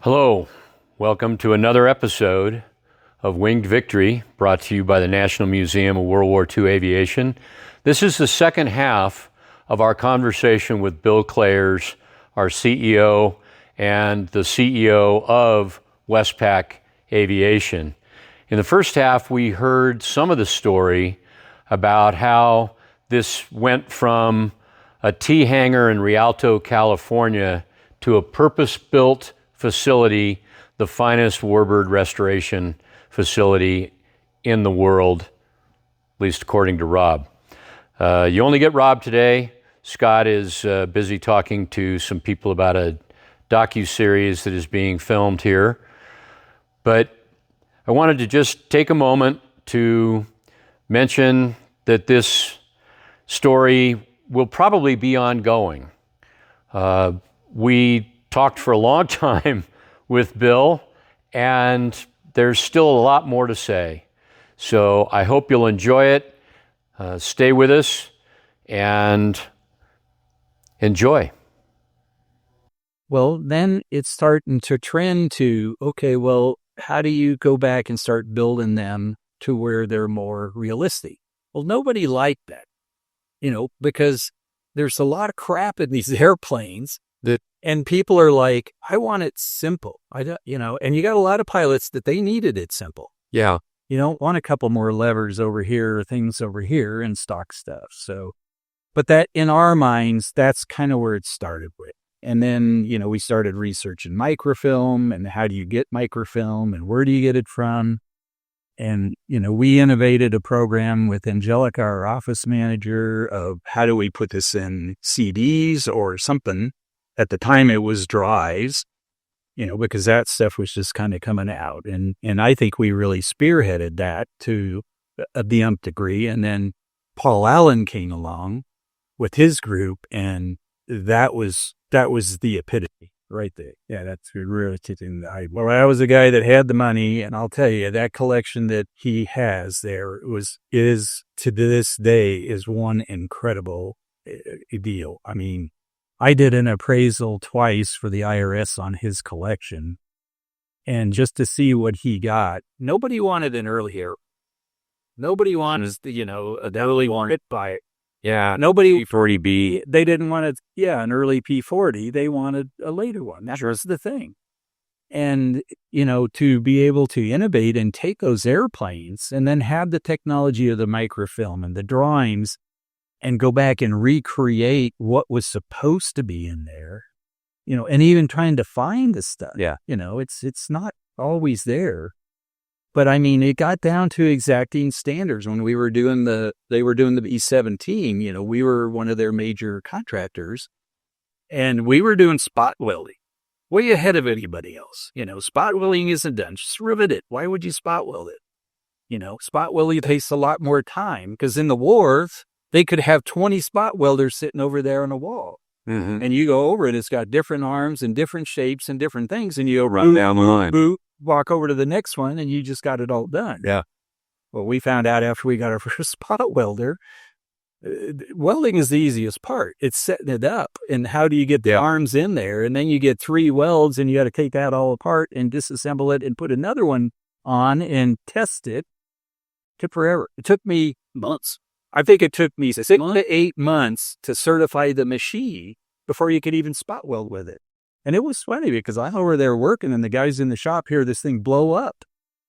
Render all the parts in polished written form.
Hello, welcome to another episode of Winged Victory, brought to you by the National Museum of World War II Aviation. This is the second half of our conversation with Bill Klaers, our CEO and the CEO of Westpac Aviation. In the first half, we heard some of the story about how this went from a T-Hangar in Rialto, California, to a purpose-built facility, the finest warbird restoration facility in the world, at least according to Rob. You only get Rob today. Scott is busy talking to some people about a docu-series that is being filmed here. But I wanted to just take a moment to mention that this story will probably be ongoing. We talked for a long time with Bill, and there's still a lot more to say. So I hope you'll enjoy it. Stay with us and enjoy. Well, then it's starting to trend to, okay, well, how do you go back and start building them to where they're more realistic? Well, nobody liked that, because there's a lot of crap in these airplanes. And people are like, I want it simple. And you got a lot of pilots that they needed it simple. Yeah. You don't want a couple more levers over here or things over here and stock stuff. So, but that in our minds, that's kind of where it started with. And then, we started researching microfilm and how do you get microfilm and where do you get it from? And, we innovated a program with Angelica, our office manager, of how do we put this in CDs or something. At the time, it was drives, because that stuff was just kind of coming out. And I think we really spearheaded that to the nth degree. And then Paul Allen came along with his group, and that was the epitome right there. Yeah, that's really kicking the eye. Well, I was the guy that had the money, and I'll tell you, that collection that he has there is to this day is one incredible deal. I mean, I did an appraisal twice for the IRS on his collection, and just to see what he got, nobody wanted an early air. Nobody wanted, an early one hit by it. Yeah. Nobody P40B. They didn't want it. Yeah, an early P40. They wanted a later one. That was the thing. And to be able to innovate and take those airplanes and then have the technology of the microfilm and the drawings, and go back and recreate what was supposed to be in there, and even trying to find the stuff. Yeah. It's not always there. But I mean, it got down to exacting standards when they were doing the B-17, we were one of their major contractors, and we were doing spot welding way ahead of anybody else. Spot welding isn't done. Just rivet it. Why would you spot weld it? Spot welding takes a lot more time because in the wars, they could have 20 spot welders sitting over there on a wall. Mm-hmm. And you go over it, it's got different arms and different shapes and different things. And you go Run down the line. Boot, walk over to the next one, and you just got it all done. Yeah. Well, we found out after we got our first spot welder, welding is the easiest part. It's setting it up. And how do you get the arms in there? And then you get 3 welds, and you got to take that all apart and disassemble it and put another one on and test it. It took forever. It took me months. I think it took me 6 to 8 months to certify the machine before you could even spot weld with it. And it was funny because I'm over there working and the guys in the shop hear this thing blow up.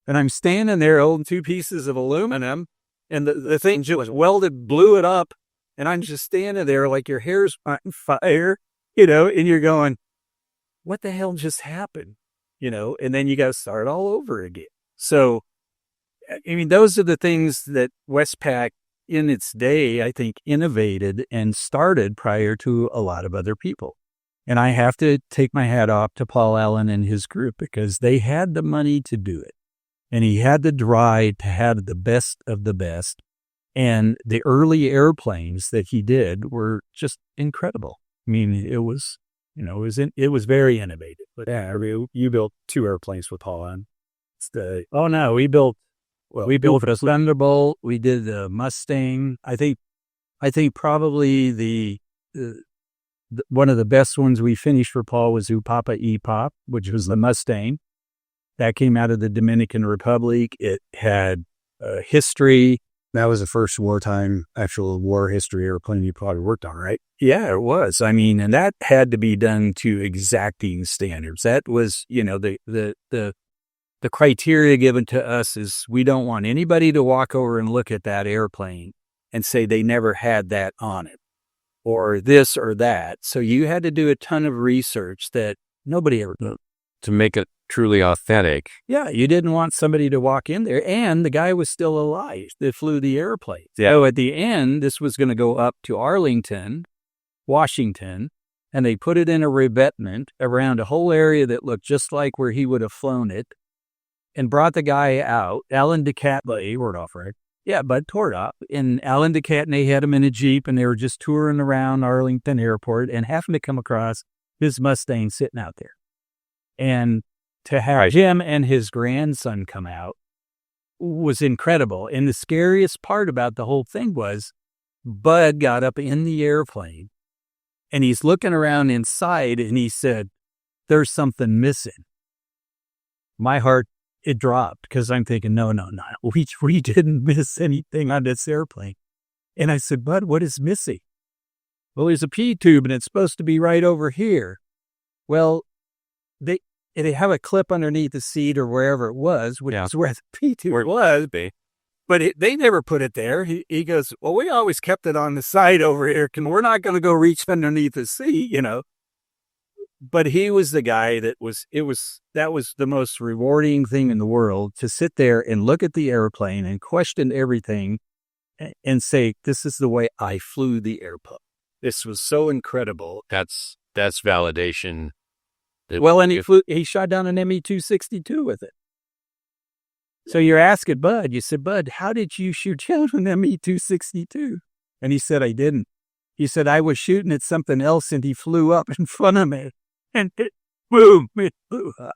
And I'm standing there holding 2 pieces of aluminum and the thing just welded, blew it up. And I'm just standing there like your hair's on fire, and you're going, what the hell just happened? And then you got to start all over again. So, I mean, those are the things that Westpac in its day, I think, innovated and started prior to a lot of other people. And I have to take my hat off to Paul Allen and his group because they had the money to do it. And he had the drive to have the best of the best. And the early airplanes that he did were just incredible. I mean, it was very innovative. But yeah, you built 2 airplanes with Paul Allen. We built a Thunderbolt. We did the Mustang. I think probably the one of the best ones we finished for Paul was Upapa E-Pop, which was the Mustang. That came out of the Dominican Republic. It had history. That was the first wartime, actual war history airplane you probably worked on, right? Yeah, it was. I mean, and that had to be done to exacting standards. That was, the criteria given to us is we don't want anybody to walk over and look at that airplane and say they never had that on it or this or that. So you had to do a ton of research that nobody ever did. To make it truly authentic. Yeah, you didn't want somebody to walk in there, and the guy was still alive that flew the airplane. Yeah. So at the end, this was going to go up to Arlington, Washington, and they put it in a revetment around a whole area that looked just like where he would have flown it, and brought the guy out. Alan DeCatney, word off, right? Yeah, Bud Tordoff. And Alan DeCatney had him in a Jeep, and they were just touring around Arlington Airport and happened to come across his Mustang sitting out there. And to have Jim and his grandson come out was incredible. And the scariest part about the whole thing was Bud got up in the airplane and he's looking around inside and he said, "There's something missing." My heart, it dropped because I'm thinking, no, we didn't miss anything on this airplane. And I said, "Bud, what is missing?" "Well, there's a P tube and it's supposed to be right over here." Well, they have a clip underneath the seat or wherever it was, which is where the P tube was. But they never put it there. He goes, "Well, we always kept it on the side over here. We're not going to go reach underneath the seat, But he was the guy that was the most rewarding thing in the world, to sit there and look at the airplane and question everything and say, "This is the way I flew the airplane. This was so incredible." That's validation. Well, and he shot down an ME-262 with it. So you're asking Bud, you said, "Bud, how did you shoot down an ME-262? And he said, "I didn't." He said, "I was shooting at something else and he flew up in front of me and it flew up."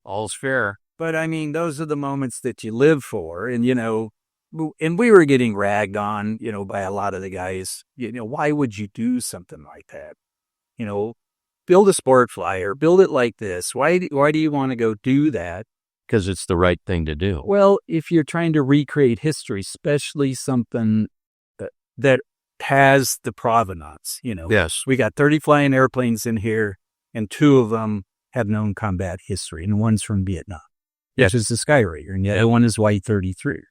All's fair. But I mean, those are the moments that you live for. And, and we were getting ragged on, by a lot of the guys. Why would you do something like that? Build a sport flyer, build it like this. Why do you want to go do that? Because it's the right thing to do. Well, if you're trying to recreate history, especially something that has the provenance, Yes. We got 30 flying airplanes in here, and 2 of them have known combat history, and one's from Vietnam, which is the Skyraider, and the other one is White 33.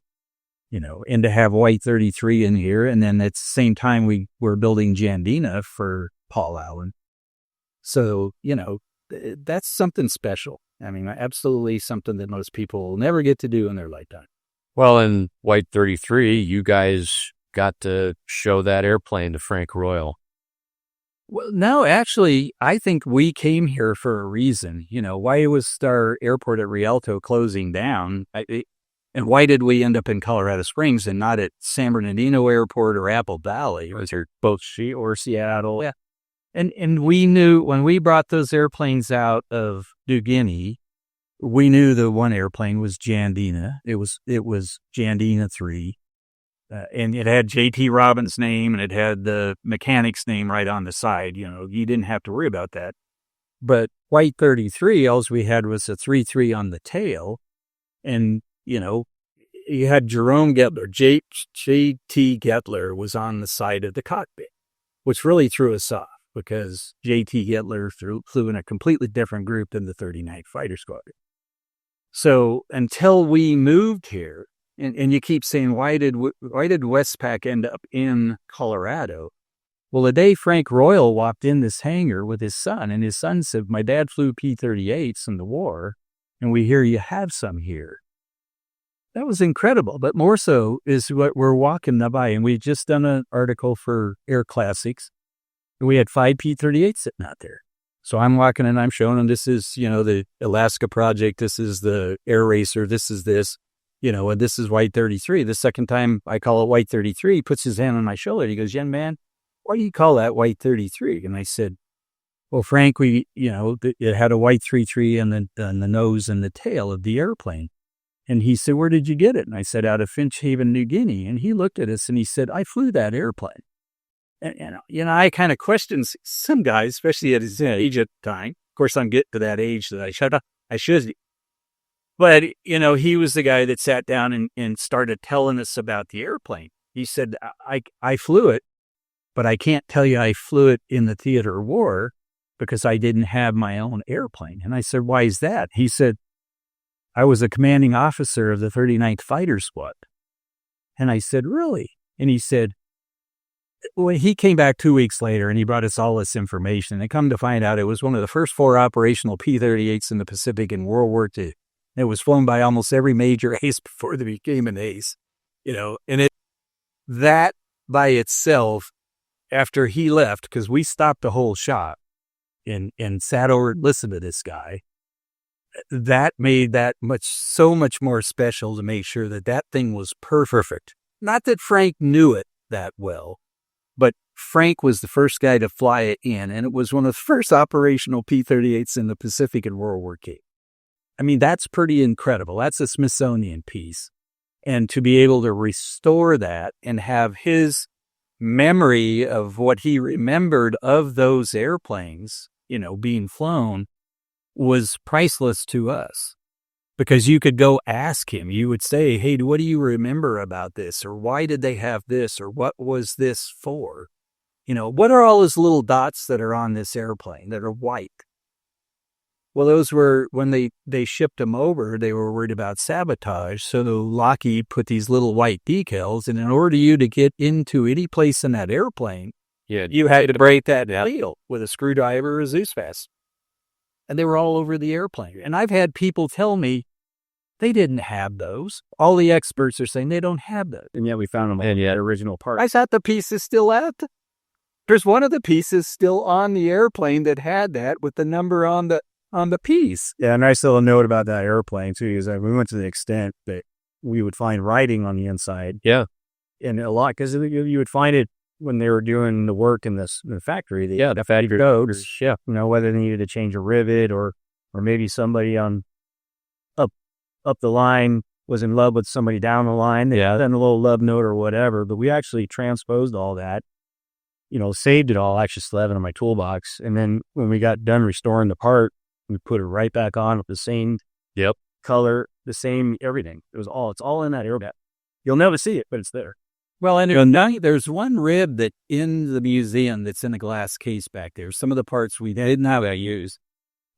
And to have White 33 in here, and then at the same time we were building Jandina for Paul Allen. So, that's something special. I mean, absolutely something that most people will never get to do in their lifetime. Well, in White 33, you guys got to show that airplane to Frank Royal. Well, no, actually, I think we came here for a reason. Why was our airport at Rialto closing down? And why did we end up in Colorado Springs and not at San Bernardino Airport or Apple Valley or Seattle? Yeah. And we knew when we brought those airplanes out of New Guinea, we knew the one airplane was Jandina. It was Jandina 3. And it had J.T. Robbins' name and it had the mechanic's name right on the side. You didn't have to worry about that. But White 33, all we had was a 3.3 on the tail. And, you had Jerome Gettler, J.T. Gettler was on the side of the cockpit, which really threw us off because J.T. Gettler flew in a completely different group than the 39th Fighter Squadron. So until we moved here, and you keep saying, why did Westpac end up in Colorado? Well, the day Frank Royal walked in this hangar with his son, and his son said, "My dad flew P-38s in the war, and we hear you have some here." That was incredible. But more so is what we're walking by, and we've just done an article for Air Classics, and we had 5 P-38s sitting out there. So I'm walking and I'm showing them, this is, the Alaska Project, this is the Air Racer, this is this. And this is White 33. The second time I call it White 33, he puts his hand on my shoulder. He goes, "Young man, why do you call that White 33? And I said, "Well, Frank, it had a White 33 and the nose and the tail of the airplane." And he said, "Where did you get it?" And I said, "Out of Finch Haven, New Guinea." And he looked at us and he said, "I flew that airplane." And I kind of questioned some guys, especially at his age at the time. Of course, I'm getting to that age that I should. But, he was the guy that sat down and started telling us about the airplane. He said, I flew it, but I can't tell you I flew it in the theater of war because I didn't have my own airplane. And I said, why is that? He said, I was a commanding officer of the 39th Fighter Squad. And I said, really? And he said, well, he came back 2 weeks later and he brought us all this information. And come to find out, it was one of the first 4 operational P-38s in the Pacific in World War II. It was flown by almost every major ace before they became an ace, and that by itself, after he left, because we stopped the whole shop and sat over and listened to this guy, that made that so much more special to make sure that thing was perfect. Not that Frank knew it that well, but Frank was the first guy to fly it in, and it was one of the first operational P-38s in the Pacific in World War II. I mean, that's pretty incredible. That's a Smithsonian piece. And to be able to restore that and have his memory of what he remembered of those airplanes, being flown, was priceless to us. Because you could go ask him. You would say, hey, what do you remember about this? Or why did they have this? Or what was this for? What are all those little dots that are on this airplane that are white? Well, those were, when they shipped them over, they were worried about sabotage. So Lockheed put these little white decals, and in order you to get into any place in that airplane, you had to break that seal with a screwdriver or a Zeus fast. And they were all over the airplane. And I've had people tell me they didn't have those. All the experts are saying they don't have those. And yet we found them the original part. I thought the piece is still out. There's one of the pieces still on the airplane that had that with the number on the piece. Yeah, a nice little note about that airplane too is that we went to the extent that we would find writing on the inside. Yeah, and a lot, because you would find it when they were doing the work in the factory. The factory codes. Yeah, whether they needed to change a rivet or maybe somebody on up the line was in love with somebody down the line. They sent a little love note or whatever. But we actually transposed all that. Saved it all. I actually still have it in my toolbox. And then when we got done restoring the part, we put it right back on with the same color, the same everything. It's all in that airbat. You'll never see it, but it's there. Well, and there's one rib that in the museum that's in a glass case back there. Some of the parts we didn't have to use.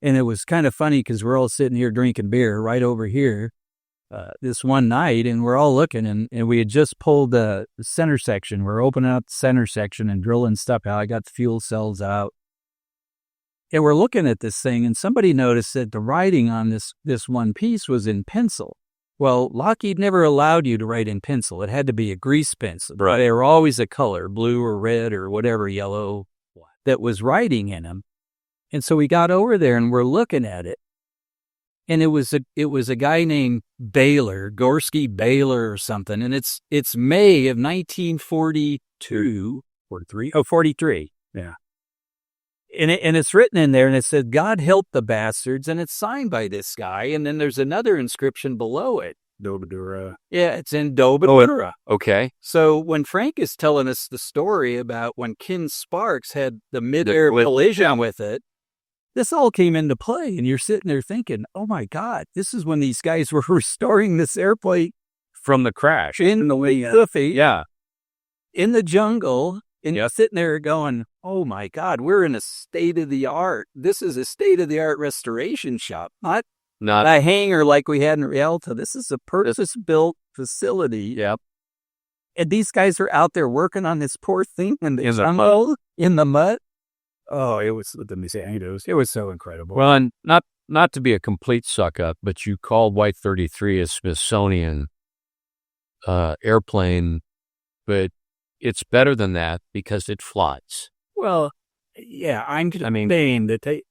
And it was kind of funny because we're all sitting here drinking beer right over here this one night, and we're all looking, and we had just pulled the center section. We're opening up the center section and drilling stuff out. I got the fuel cells out. And we're looking at this thing, and somebody noticed that the writing on this one piece was in pencil. Well, Lockheed never allowed you to write in pencil. It had to be a grease pencil. Right. They were always a color, blue or red or whatever, yellow, that was writing in them. And so we got over there, and we're looking at it. And it was a guy named Baylor, Gorski Baylor or something. And it's May of 1942. 43? Oh, 43. Yeah. And it's written in there, and it said, God help the bastards, and it's signed by this guy. And then there's another inscription below it. Dobadura. Yeah, it's in Dobadura. Okay. So when Frank is telling us the story about when Ken Sparks had the mid-air collision with it, this all came into play, and you're sitting there thinking, oh my God, this is when these guys were restoring this airplane From the crash. in the Mississippi, Yeah. in the jungle, and you're sitting there going, oh my God, we're in a state-of-the-art. This is a state-of-the-art restoration shop, not a hangar like we had in Rialto. This is a purpose-built facility. Yep. And these guys are out there working on this poor thing in the jungle, in the mud. Oh, it was so incredible. Well, and not to be a complete suck up, but you called White 33 a Smithsonian airplane, but it's better than that because it flies. Well, yeah, I mean that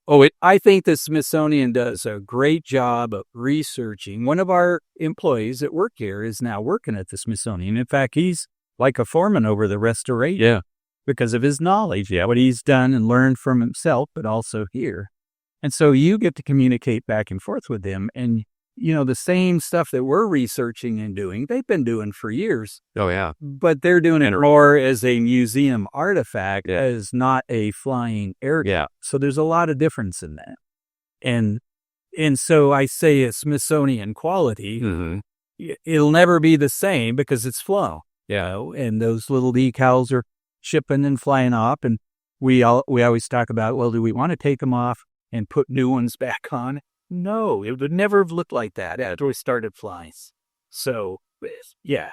I think the Smithsonian does a great job of researching. One of our employees at work here is now working at the Smithsonian. In fact, he's like a foreman over the restoration. Yeah. Because of his knowledge, what he's done and learned from himself, but also here. And so you get to communicate back and forth with him, and the same stuff that we're researching and doing, they've been doing for years. Oh, yeah. But they're doing it more as a museum artifact, as not a flying aircraft. Yeah. So there's a lot of difference in that. And so I say a Smithsonian quality, it'll never be the same because it's flown. Yeah. And those little decals are shipping and flying off. And we always talk about, well, do we want to take them off and put new ones back on? No, it would never have looked like that after we started flying. So, yeah.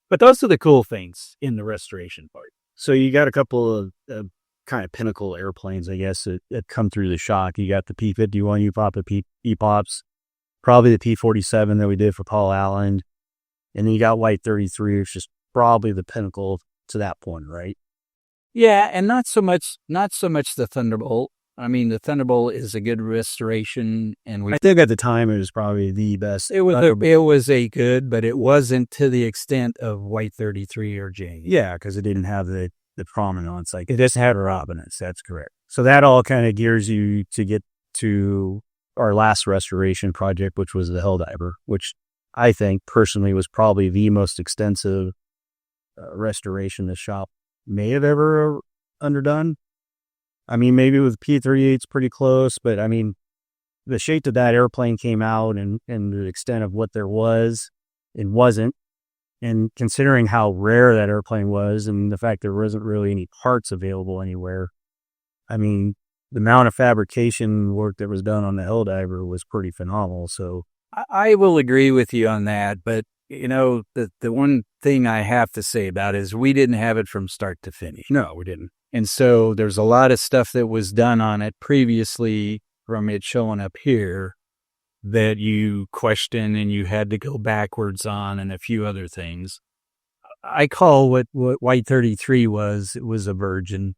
But those are the cool things in the restoration part. So you got a couple of kind of pinnacle airplanes, I guess, that come through the shock. You got the P-51 UPOP, the EPOPs, probably the P-47 that we did for Paul Allen. And then you got White 33, which is probably the pinnacle to that point, right? Yeah, and not so much the Thunderbolt. I mean, the Thunderbolt is a good restoration, and I think at the time it was probably the best. It was a good, but it wasn't to the extent of White 33 or J. Yeah, because it didn't have the prominence. Like, it just had prominence. That's correct. So that all kind of gears you to get to our last restoration project, which was the Helldiver, which I think personally was probably the most extensive restoration the shop may have ever underdone. I mean, maybe with P-38's pretty close, but I mean, the shape that airplane came out and the extent of what there was and wasn't, and considering how rare that airplane was and the fact there wasn't really any parts available anywhere, I mean, the amount of fabrication work that was done on the Helldiver was pretty phenomenal. So I will agree with you on that, but the one thing I have to say about it is we didn't have it from start to finish. No, we didn't. And so there's a lot of stuff that was done on it previously from it showing up here that you question and you had to go backwards on, and a few other things. I call what White 33 was, it was a virgin.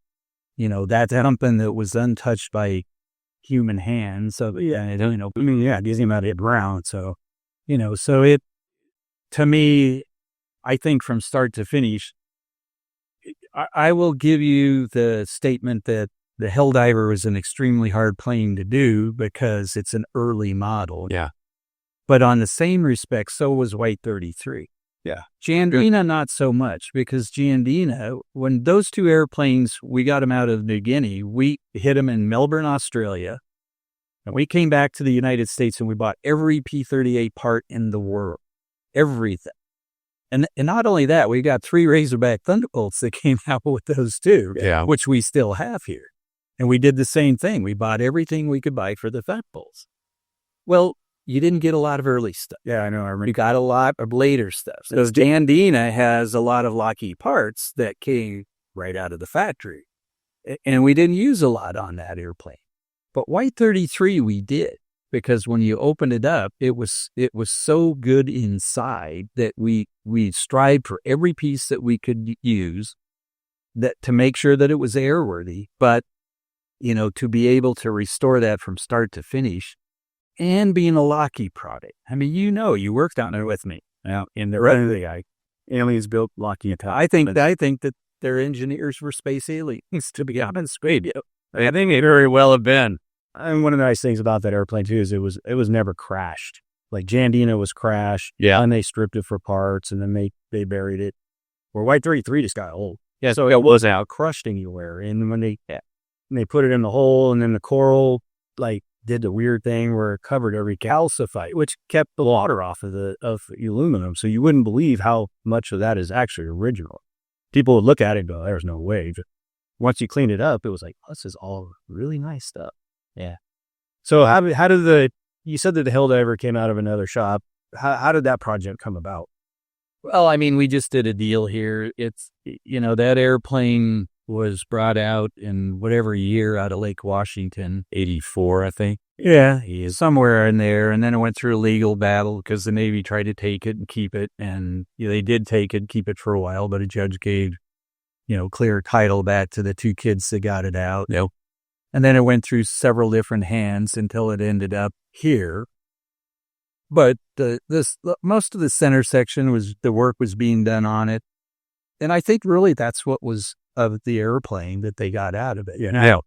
That's something that was untouched by human hands. So, yeah, it gives him out of brown. So, so it, to me, I think from start to finish, I will give you the statement that the Helldiver was an extremely hard plane to do because it's an early model. Yeah. But on the same respect, so was White 33. Yeah. Giandina, not so much, because Giandina, when those two airplanes, we got them out of New Guinea, we hit them in Melbourne, Australia, and we came back to the United States and we bought every P-38 part in the world. Everything. And not only that, we got 3 Razorback Thunderbolts that came out with those too, which we still have here. And we did the same thing. We bought everything we could buy for the Thunderbolts. Well, you didn't get a lot of early stuff. Yeah, I know. I remember. You got a lot of later stuff. So Giandina has a lot of Lockheed parts that came right out of the factory. And we didn't use a lot on that airplane. But White 33 we did. Because when you opened it up, it was so good inside that we strived for every piece that we could use that to make sure that it was airworthy. But, to be able to restore that from start to finish and being a Lockheed product. I mean, you worked on it with me. In the rest of the guy, aliens built Lockheed. I think that their engineers were space aliens, to be honest with you. I think they very well have been. And one of the nice things about that airplane too is it was never crashed. Like Giandina was crashed, and they stripped it for parts, and then they buried it. Where White 33 just got old, so it wasn't out crushed anywhere. And when they put it in the hole, and then the coral did the weird thing where it covered every calcifite, which kept the water off of the aluminum. So you wouldn't believe how much of that is actually original. People would look at it and go, "There's no way." But once you cleaned it up, it was like, this is all really nice stuff. Yeah. So how did you said that the Helldiver came out of another shop. How did that project come about? Well, I mean, we just did a deal here. It's, that airplane was brought out in whatever year out of Lake Washington, 84, I think. Yeah. Somewhere in there. And then it went through a legal battle because the Navy tried to take it and keep it. And they did take it, keep it for a while, but a judge gave, clear title back to the 2 kids that got it out. Yep. And then it went through several different hands until it ended up here. But most of the center section the work was being done on it. And I think really that's what was of the airplane that they got out of it. Yeah.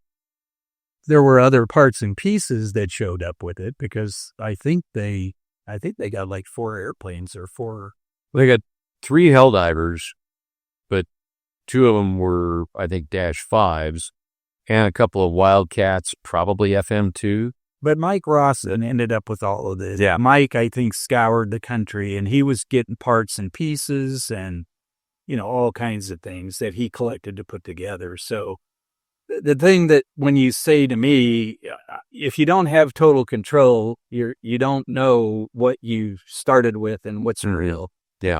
There were other parts and pieces that showed up with it because I think they I think they got like 4 airplanes or 4. They got 3 Helldivers, but 2 of them were, I think, Dash 5s, and a couple of Wildcats, probably FM2. But Mike Rawson ended up with all of this. Yeah, Mike, I think, scoured the country, and he was getting parts and pieces and, all kinds of things that he collected to put together. So the thing that when you say to me, if you don't have total control, you don't know what you started with and what's real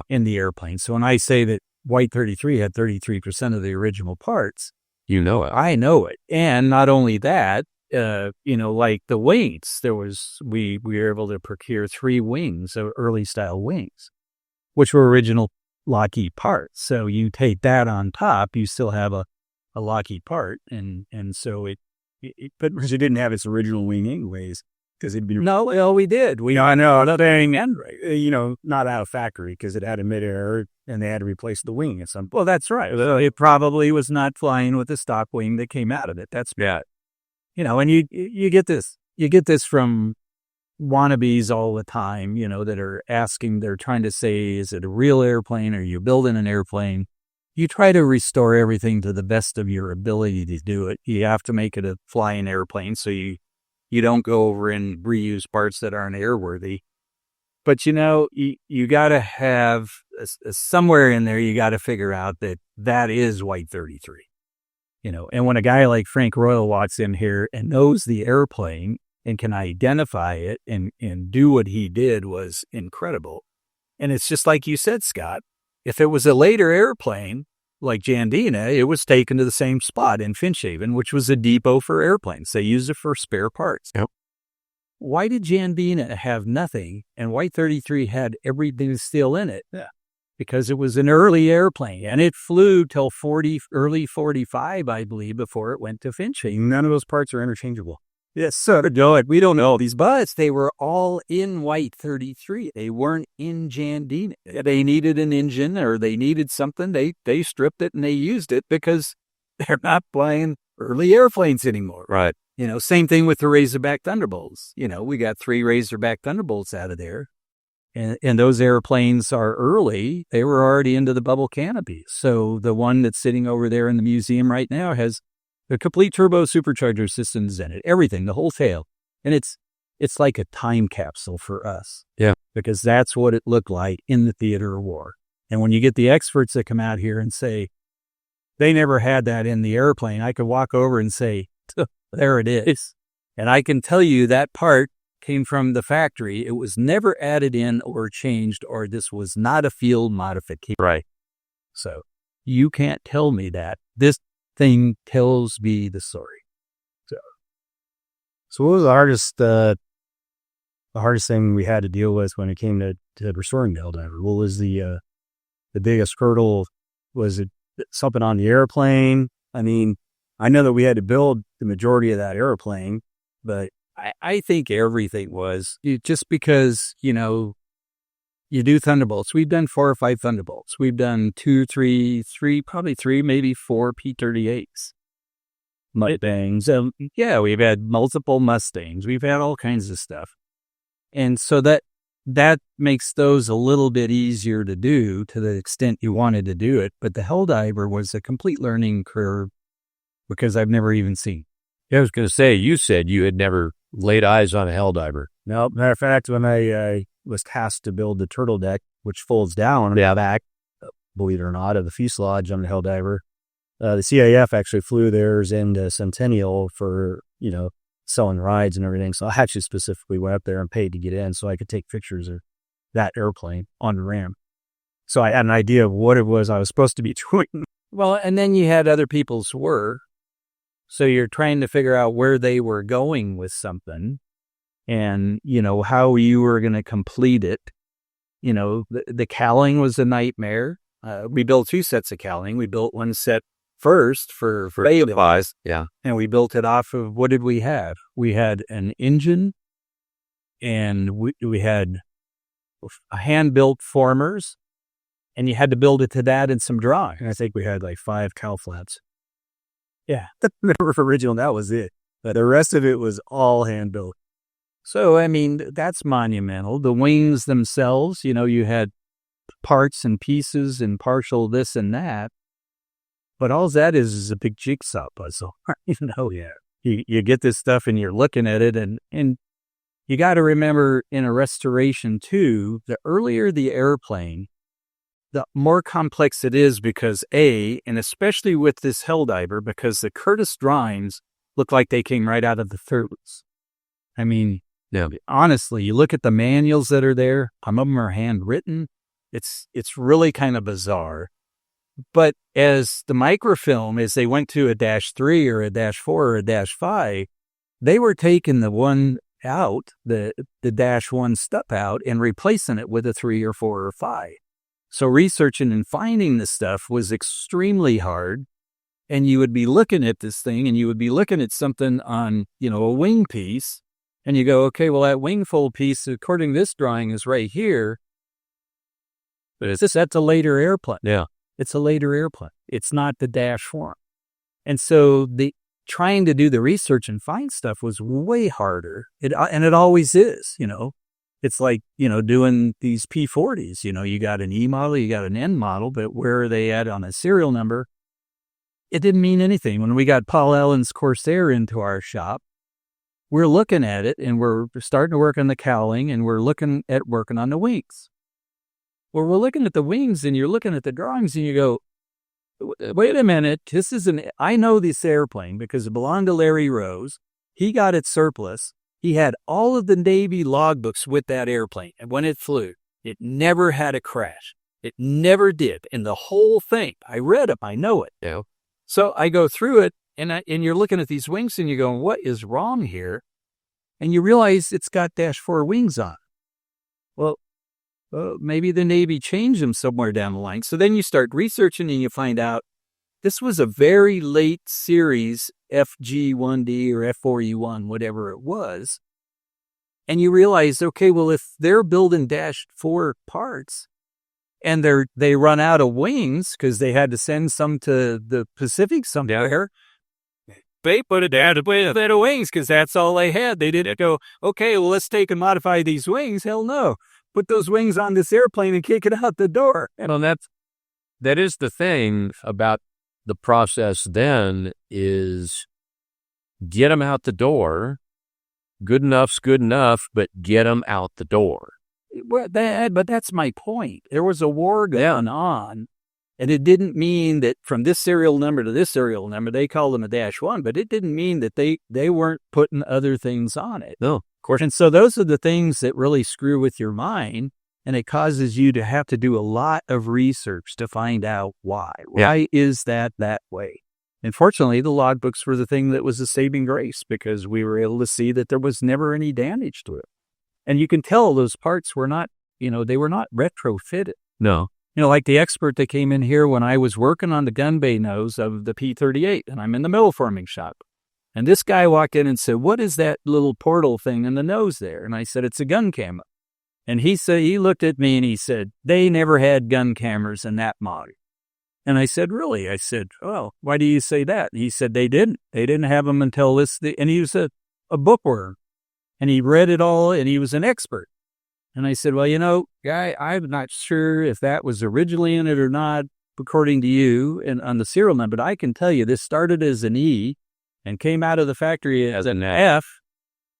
in the airplane. So when I say that White 33 had 33% of the original parts, you know it. I know it. And not only that, like the wings, we were able to procure 3 wings, early style wings, which were original Lockheed parts. So you take that on top, you still have a Lockheed part, and so but because it didn't have its original wing anyways, because it'd be we did. I know not out of factory because it had a midair and they had to replace the wing at some point. Well, that's right. It probably was not flying with the stock wing that came out of it. That's yeah. And you get this from wannabes all the time, that are asking, they're trying to say, is it a real airplane? Are you building an airplane? You try to restore everything to the best of your ability to do it. You have to make it a flying airplane, so you don't go over and reuse parts that aren't airworthy. But, you got to have somewhere in there, you got to figure out that is White 33. And when a guy like Frank Royal walks in here and knows the airplane and can identify it and do what he did was incredible. And it's just like you said, Scott, if it was a later airplane like Jandina, it was taken to the same spot in Finchhaven, which was a depot for airplanes. They used it for spare parts. Yep. Why did Jandina have nothing and White 33 had everything still in it? Yeah. Because it was an early airplane, and it flew till early 45, I believe, before it went to Finchhaven. None of those parts are interchangeable. Yes, so we don't know these, but they were all in White 33. They weren't in Jandina. They needed an engine or they needed something. They stripped it and they used it because they're not flying early airplanes anymore. Right. Same thing with the Razorback Thunderbolts. We got 3 Razorback Thunderbolts out of there. And those airplanes are early. They were already into the bubble canopies. So the one that's sitting over there in the museum right now has the complete turbo supercharger systems in it, everything, the whole tail. And it's like a time capsule for us. Yeah. Because that's what it looked like in the theater of war. And when you get the experts that come out here and say, they never had that in the airplane, I could walk over and say, there it is. And I can tell you that part came from the factory. It was never added in or changed, or this was not a field modification. Right. So you can't tell me that. This thing tells me the story. So what was the hardest thing we had to deal with when it came to restoring the Helldiver? What was the biggest hurdle? Was it something on the airplane? I mean, I know that we had to build the majority of that airplane, but I think everything was just because, you do Thunderbolts. We've done 4 or 5 Thunderbolts. We've done 2, 3, probably 3, maybe 4 P-38s. Mustangs. We've had multiple Mustangs. We've had all kinds of stuff. And so that makes those a little bit easier to do to the extent you wanted to do it. But the Helldiver was a complete learning curve because I've never even seen. I was going to say, you said you had never laid eyes on a Helldiver. No, matter of fact, when I was tasked to build the turtle deck, which folds down the back, believe it or not, of the fuselage on the Helldiver, the CAF actually flew theirs into Centennial for, selling rides and everything. So I actually specifically went up there and paid to get in so I could take pictures of that airplane on the ramp. So I had an idea of what it was I was supposed to be doing. Well, and then you had other people's work. So you're trying to figure out where they were going with something and, how you were going to complete it. The cowling was a nightmare. We built 2 sets of cowling. We built one set first for Bailies. Yeah. And we built it off of, what did we have? We had an engine and we had hand-built formers, and you had to build it to that and some drawings. And I think we had like 5 cow flaps. Yeah. The original, that was it. But the rest of it was all hand-built. So, I mean, that's monumental. The wings themselves, you had parts and pieces and partial this and that. But all that is a big jigsaw puzzle. Yeah. You get this stuff and you're looking at it, and you got to remember in a restoration too, the earlier the airplane, the more complex it is because and especially with this Helldiver, because the Curtis drawings look like they came right out of the 30s. I mean, honestly, you look at the manuals that are there, some of them are handwritten. It's really kind of bizarre. But as the microfilm, as they went to a -3 or a -4 or a -5, they were taking the one out, the -1 step out, and replacing it with a 3 or 4 or 5. So researching and finding the stuff was extremely hard. And you would be looking at this thing, and you would be looking at something on, a wing piece, and you go, okay, well, that wing fold piece, according to this drawing, is right here. But that's a later airplane. Yeah. It's a later airplane. It's not the -1. And so trying to do the research and find stuff was way harder. And it always is, It's like, doing these P-40s. You got an E model, you got an N model, but where are they at on a serial number? It didn't mean anything. When we got Paul Allen's Corsair into our shop, we're looking at it and we're starting to work on the cowling and we're looking at working on the wings. Well, we're looking at the wings and you're looking at the drawings and you go, wait a minute, I know this airplane because it belonged to Larry Rose. He got it surplus. He had all of the Navy logbooks with that airplane. And when it flew, it never had a crash. It never did. And the whole thing, I read them, I know it. Yeah. So I go through it and you're looking at these wings and you're going, what is wrong here? And you realize it's got -4 wings on. Well, maybe the Navy changed them somewhere down the line. So then you start researching and you find out this was a very late series FG1D or F4U1, whatever it was. And you realize, okay, well, if they're building -4 parts and they run out of wings because they had to send some to the Pacific somewhere, they put it down to put a bit of wings because that's all they had. They didn't go, okay, well, let's take and modify these wings. Hell no. Put those wings on this airplane and kick it out the door. And that is the thing about the process then is get them out the door. Good enough's good enough, but get them out the door. Well, but that's my point. There was a war going on, and it didn't mean that from this serial number to this serial number, they called them a -1, but it didn't mean that they weren't putting other things on it. No, of course. And so those are the things that really screw with your mind, and it causes you to have to do a lot of research to find out why. Yeah. Why is that way? And fortunately, the logbooks were the thing that was a saving grace because we were able to see that there was never any damage to it. And you can tell those parts were not, they were not retrofitted. No. Like the expert that came in here when I was working on the gun bay nose of the P-38, and I'm in the mill forming shop. And this guy walked in and said, what is that little portal thing in the nose there? And I said, it's a gun camera. And he looked at me and he said, they never had gun cameras in that model. And I said, really? I said, well, why do you say that? And he said, they didn't have them until this, and he was a bookworm. And he read it all, and he was an expert. And I said, well, guy, I'm not sure if that was originally in it or not, according to you, and on the serial number. But I can tell you this started as an E and came out of the factory as an F.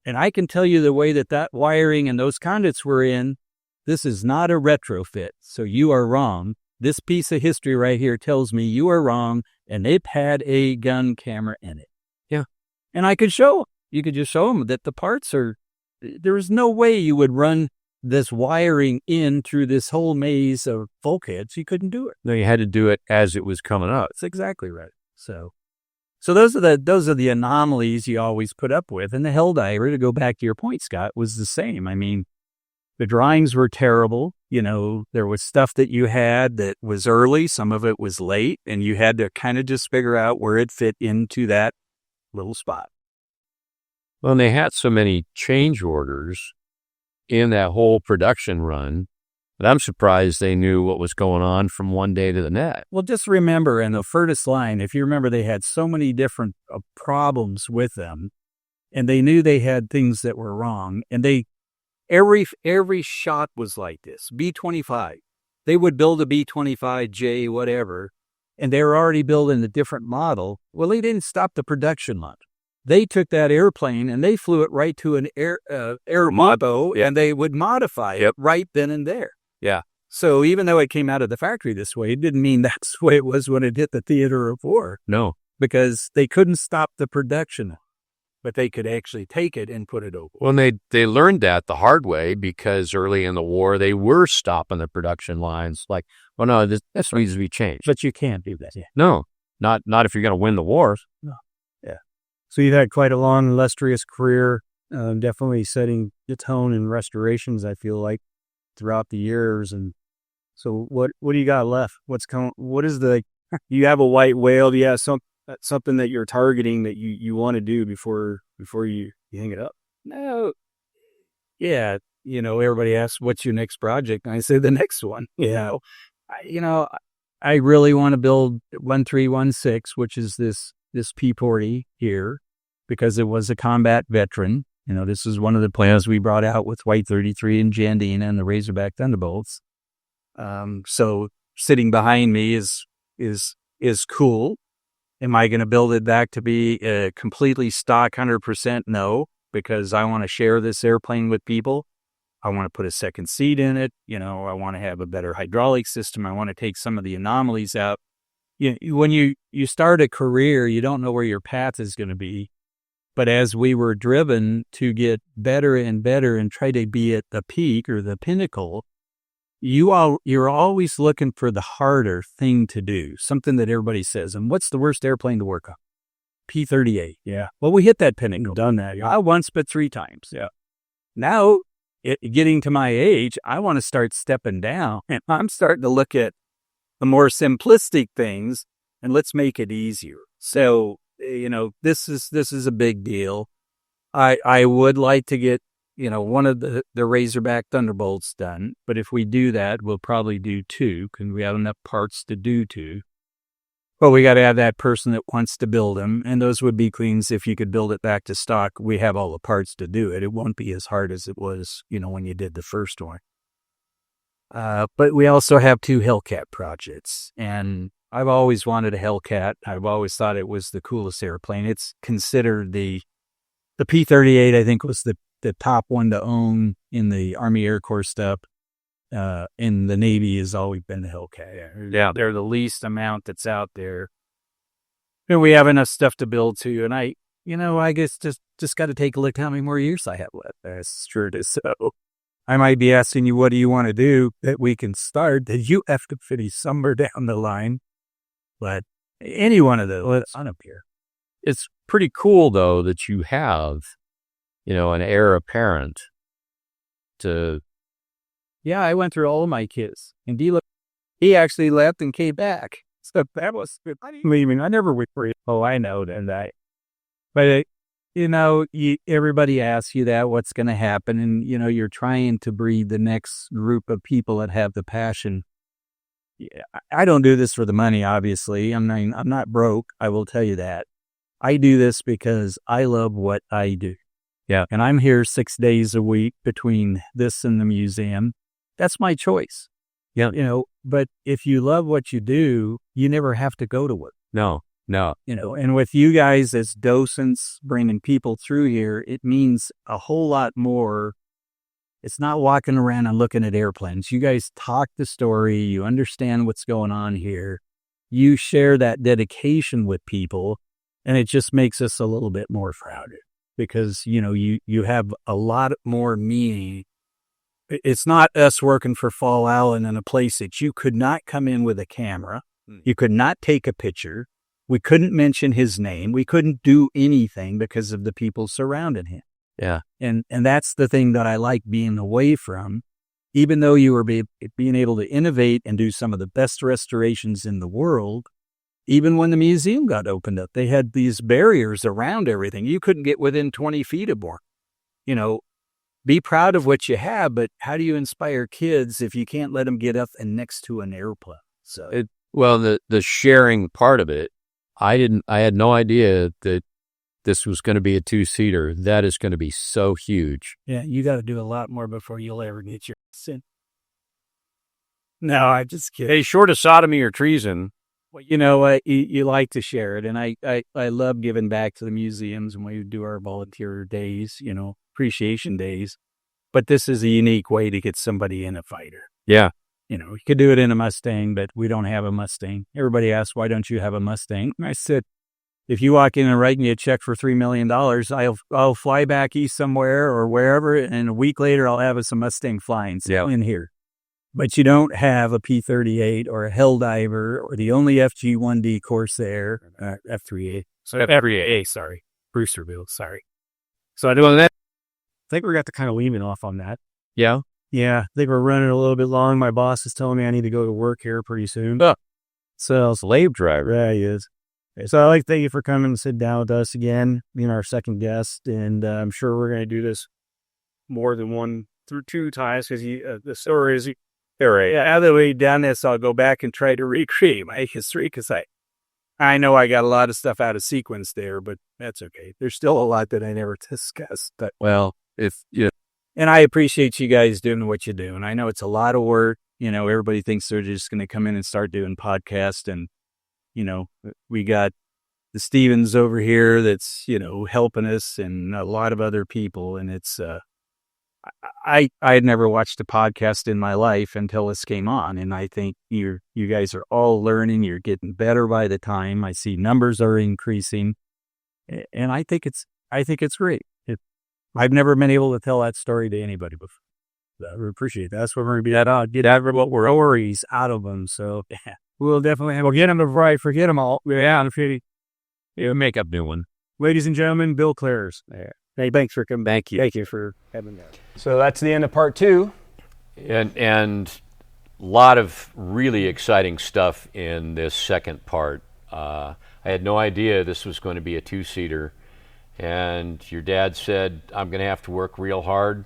And I can tell you the way that wiring and those conduits were in, this is not a retrofit. So you are wrong. This piece of history right here tells me you are wrong, and it had a gun camera in it. Yeah. And I could show them. You could just show them that the parts there is no way you would run this wiring in through this whole maze of bulkheads. You couldn't do it. No, you had to do it as it was coming up. That's exactly right. So those are the anomalies you always put up with. And the Helldiver, to go back to your point, Scott, was the same. I mean, the drawings were terrible. There was stuff that you had that was early. Some of it was late. And you had to kind of just figure out where it fit into that little spot. Well, and they had so many change orders in that whole production run that I'm surprised they knew what was going on from one day to the next. Well, just remember in the furnace line, if you remember, they had so many different problems with them. and they knew they had things that were wrong. And every shot was like this. B-25. They would build a B-25J, whatever, and they were already building a different model. Well, they didn't stop the production line. They took that airplane and they flew it right to an air model, and they would modify it right then and there. Yeah. So even though it came out of the factory this way, it didn't mean that's the way it was when it hit the theater of war. No. Because they couldn't stop the production, but they could actually take it and put it over. Well, they learned that the hard way, because early in the war, they were stopping the production lines. Like, well, no, this needs to be changed. But you can't do that. Yeah. No, not if you're going to win the wars. No. Yeah. So you've had quite a long, illustrious career, definitely setting the tone in restorations, I feel like, throughout the years. And so what do you got left? What is you have a white whale? Do you have something that you're targeting that you want to do before you hang it up? No. Yeah. Everybody asks, what's your next project? And I say the next one. Yeah. I really want to build 1316, which is this P-40 here, because it was a combat veteran. This is one of the plans we brought out with White 33 and Jandina and the Razorback Thunderbolts. So sitting behind me is cool. Am I going to build it back to be a completely stock 100%? No, because I want to share this airplane with people. I want to put a second seat in it. I want to have a better hydraulic system. I want to take some of the anomalies out. When you start a career, you don't know where your path is going to be. But as we were driven to get better and better and try to be at the peak or the pinnacle, you're always looking for the harder thing to do, something that everybody says. And what's the worst airplane to work on? P-38. Yeah. Well, we hit that pinnacle. Done that. Yeah. Not once, but 3 times. Yeah. Now, getting to my age, I want to start stepping down, and I'm starting to look at the more simplistic things, and let's make it easier. So, this is a big deal. I would like to get, one of the Razorback Thunderbolts done, but if we do that, we'll probably do 2, because we have enough parts to do 2. But we got to have that person that wants to build them, and those would be cleans. If you could build it back to stock, we have all the parts to do it. It won't be as hard as it was, when you did the first one. But we also have 2 Hellcat projects, and I've always wanted a Hellcat. I've always thought it was the coolest airplane. It's considered the P-38, I think, was the top one to own in the Army Air Corps stuff. In the Navy has always been the Hellcat. Yeah. They're the least amount that's out there. And we have enough stuff to build too. And I guess just got to take a look how many more years I have left. That's true. So I might be asking you, what do you want to do that we can start that you have to finish somewhere down the line? But any one of those, I don't care. It's pretty cool, though, that you have, an heir apparent to. Yeah, I went through all of my kids, and he actually left and came back. So that was good. Leaving, I never went for it. Oh, I know that. But everybody asks you that, what's going to happen, and you're trying to breed the next group of people that have the passion. Yeah, I don't do this for the money, obviously. I'm not broke. I will tell you that. I do this because I love what I do. Yeah, and I'm here 6 days a week between this and the museum. That's my choice. Yeah. But if you love what you do, you never have to go to work. No. And with you guys as docents bringing people through here, it means a whole lot more. It's not walking around and looking at airplanes. You guys talk the story. You understand what's going on here. You share that dedication with people, and it just makes us a little bit more proud because, you have a lot more meaning. It's not us working for Fall Allen in a place that you could not come in with a camera. You could not take a picture. We couldn't mention his name. We couldn't do anything because of the people surrounding him. Yeah. And that's the thing that I like being away from. Even though you were being able to innovate and do some of the best restorations in the world, even when the museum got opened up, they had these barriers around everything. You couldn't get within 20 feet of more. Be proud of what you have, but how do you inspire kids if you can't let them get up and next to an airplane? So, the sharing part of it, I had no idea that this was going to be a two-seater. That is going to be so huge. Yeah, you got to do a lot more before you'll ever get your sin. No, I just kidding. Hey, short of sodomy or treason. Well, you know what? You like to share it, and I love giving back to the museums when we do our volunteer days, appreciation days. But this is a unique way to get somebody in a fighter. Yeah. You could do it in a Mustang, but we don't have a Mustang. Everybody asks, why don't you have a Mustang? And I said, if you walk in and write me a check for $3 million, I'll fly back east somewhere or wherever, and a week later I'll have us a Mustang flying in here. But you don't have a P-38 or a Helldiver or the only FG-1D Corsair, F-3A. So F-3A, sorry. Brewsterville, sorry. So I doing that. I think we got to kind of leaving off on that. Yeah? Yeah, I think we're running a little bit long. My boss is telling me I need to go to work here pretty soon. Oh. So, Slave driver. Yeah, he is. So I'd like to thank you for coming and sit down with us again, being our second guest. And I'm sure we're going to do this more than one through two times because the story is... Yeah, other way down this, I'll go back and try to recreate my history because I know I got a lot of stuff out of sequence there, but that's okay. There's still a lot that I never discussed. But, and I appreciate you guys doing what you do. And I know it's a lot of work. Everybody thinks they're just going to come in and start doing podcasts. And, we got the Stevens over here that's, helping us and a lot of other people. And it's, I had never watched a podcast in my life until this came on, and I think you guys are all learning. You're getting better by the time. I see numbers are increasing, and I think it's great. I've never been able to tell that story to anybody before. I appreciate that. That's what we're going to be get what we're stories out of them. So we'll definitely get them before I forget them all. Yeah, We'll make up new one. Ladies and gentlemen, Bill Klaers. Hey, thanks for coming. Thank you. Thank you for having that. So that's the end of part 2. And a lot of really exciting stuff in this second part. I had no idea this was going to be a two-seater. And your dad said, I'm going to have to work real hard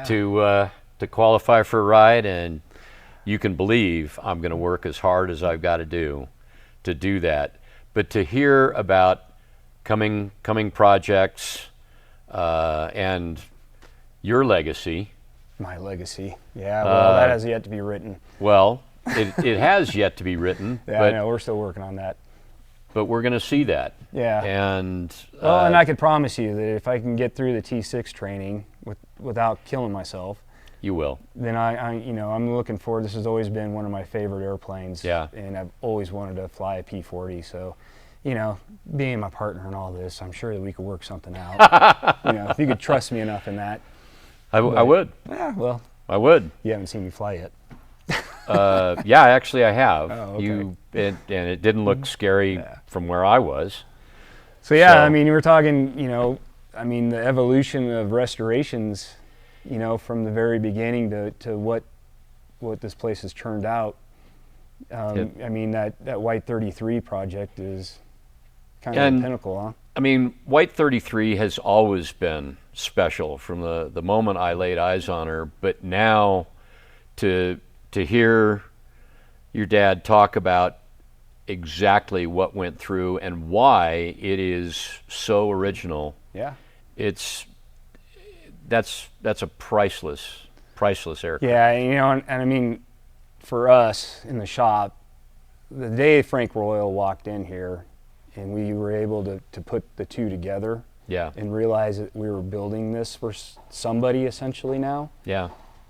to qualify for a ride. And you can believe I'm going to work as hard as I've got to do that. But to hear about coming projects, and your legacy. My legacy. Yeah, well, that has yet to be written. Well, it has yet to be written. Yeah, I know, we're still working on that. But we're going to see that. Yeah. And and I can promise you that if I can get through the T6 training without killing myself, you will. Then I'm looking forward. This has always been one of my favorite airplanes. Yeah. And I've always wanted to fly a P-40, so being my partner in all this, I'm sure that we could work something out. If you could trust me enough in that. I would. Yeah, well. I would. You haven't seen me fly yet. Yeah, actually I have. Oh, okay. And it didn't look scary from where I was. So yeah, we're talking, the evolution of restorations, from the very beginning to what this place has turned out. That White 33 project is kind of the pinnacle, huh? White 33 has always been special from the moment I laid eyes on her, but now to hear your dad talk about exactly what went through and why it is so original. Yeah. That's a priceless aircraft. Yeah, and for us in the shop, the day Frank Royal walked in here and we were able to put the two together and realize that we were building this for somebody essentially now. Yeah.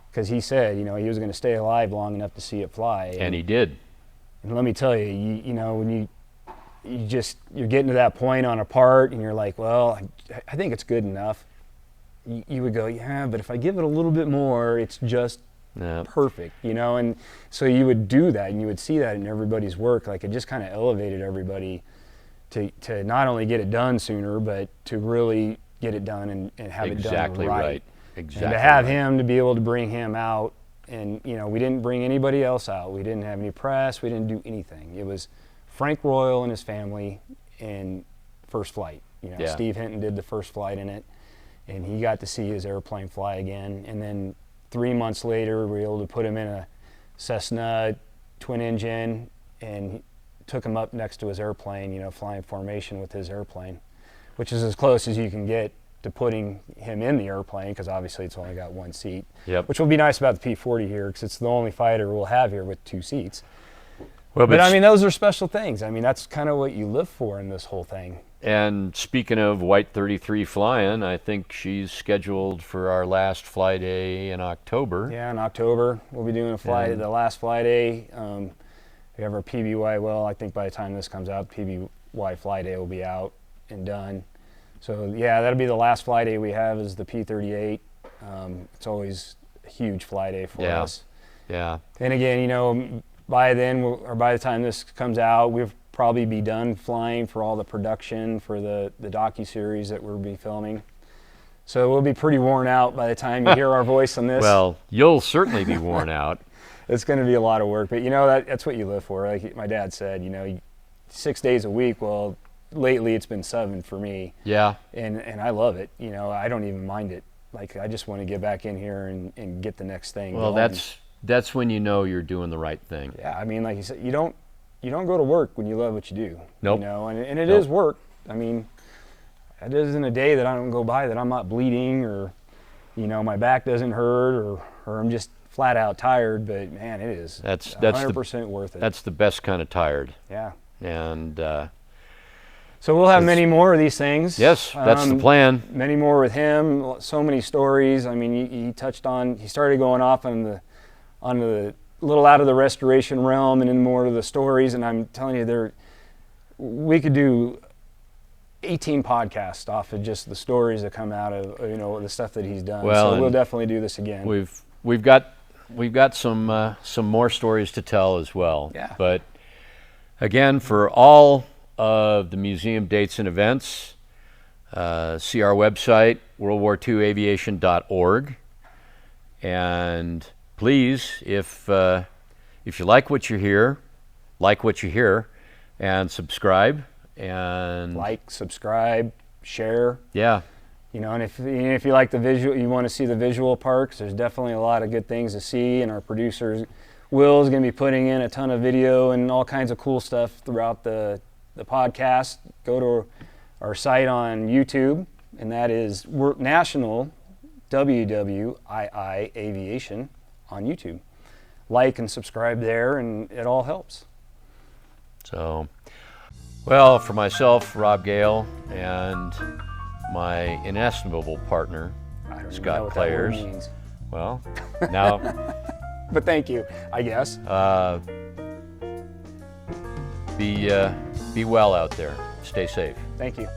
Because he said, he was going to stay alive long enough to see it fly. And he did. And let me tell you, when you're getting to that point on a part and you're like, well, I think it's good enough. You would go, yeah, but if I give it a little bit more, it's just perfect, and so you would do that and you would see that in everybody's work. Like it just kind of elevated everybody to not only get it done sooner, but to really get it done and have it done right. Exactly. And to have him, to be able to bring him out, and we didn't bring anybody else out. We didn't have any press. We didn't do anything. It was Frank Royal and his family in first flight. Steve Hinton did the first flight in it, and he got to see his airplane fly again. And then 3 months later, we were able to put him in a Cessna twin engine and took him up next to his airplane, flying formation with his airplane. which is as close as you can get to putting him in the airplane, because obviously it's only got one seat. Yep. Which will be nice about the P-40 here, because it's the only fighter we'll have here with 2 seats. Well, But I mean, those are special things. I mean, that's kind of what you live for in this whole thing. And speaking of White 33 flying, I think she's scheduled for our last fly day in October. Yeah, in October we'll be doing a fly, the last fly day. We have our PBY. Well, I think by the time this comes out, PBY fly day will be out and done. So yeah, that'll be the last fly day we have is the P-38. It's always a huge fly day for us. Yeah. And again, you know, by then, or by the time this comes out, we'll probably be done flying for all the production for the docu-series that we'll be filming. So we'll be pretty worn out by the time you hear our voice on this. Well, you'll certainly be worn out. It's going to be a lot of work, but you know, that's what you live for. Like my dad said, you know, 6 days a week. Well, lately it's been 7 for me. Yeah. And I love it. You know, I don't even mind it. Like, I just want to get back in here and get the next thing. Well, going. that's when you know you're doing the right thing. Yeah, I mean, like you said, you don't go to work when you love what you do. Nope. You know, and it is work. I mean, it isn't a day that I don't go by that I'm not bleeding, or, you know, my back doesn't hurt, or I'm just flat out tired. But man, it is. That's 100% worth it. That's the best kind of tired. Yeah. And so we'll have many more of these things. yes, that's the plan. Many more with him. So many stories. I mean, he started going off on the little out of the restoration realm and in more of the stories. And I'm telling you, we could do 18 podcasts off of just the stories that come out of, you know, the stuff that he's done. Well, so we'll definitely do this again. We've got some more stories to tell as well. Yeah. But again, for all of the museum dates and events, see our website, worldwar2aviation.org. And please, if you like what you hear, and subscribe, and like, subscribe, share. Yeah. You know, and if you like the visual, you want to see the visual parks, there's definitely a lot of good things to see, and our producer Will is going to be putting in a ton of video and all kinds of cool stuff throughout the podcast. Go to our site on YouTube, and that is National WWII Aviation on YouTube. Like and subscribe there, and it all helps. So, well, for myself, Rob Gale, and my inestimable partner, Scott Klaers. Well, now. But thank you, I guess. Be well out there. Stay safe. Thank you.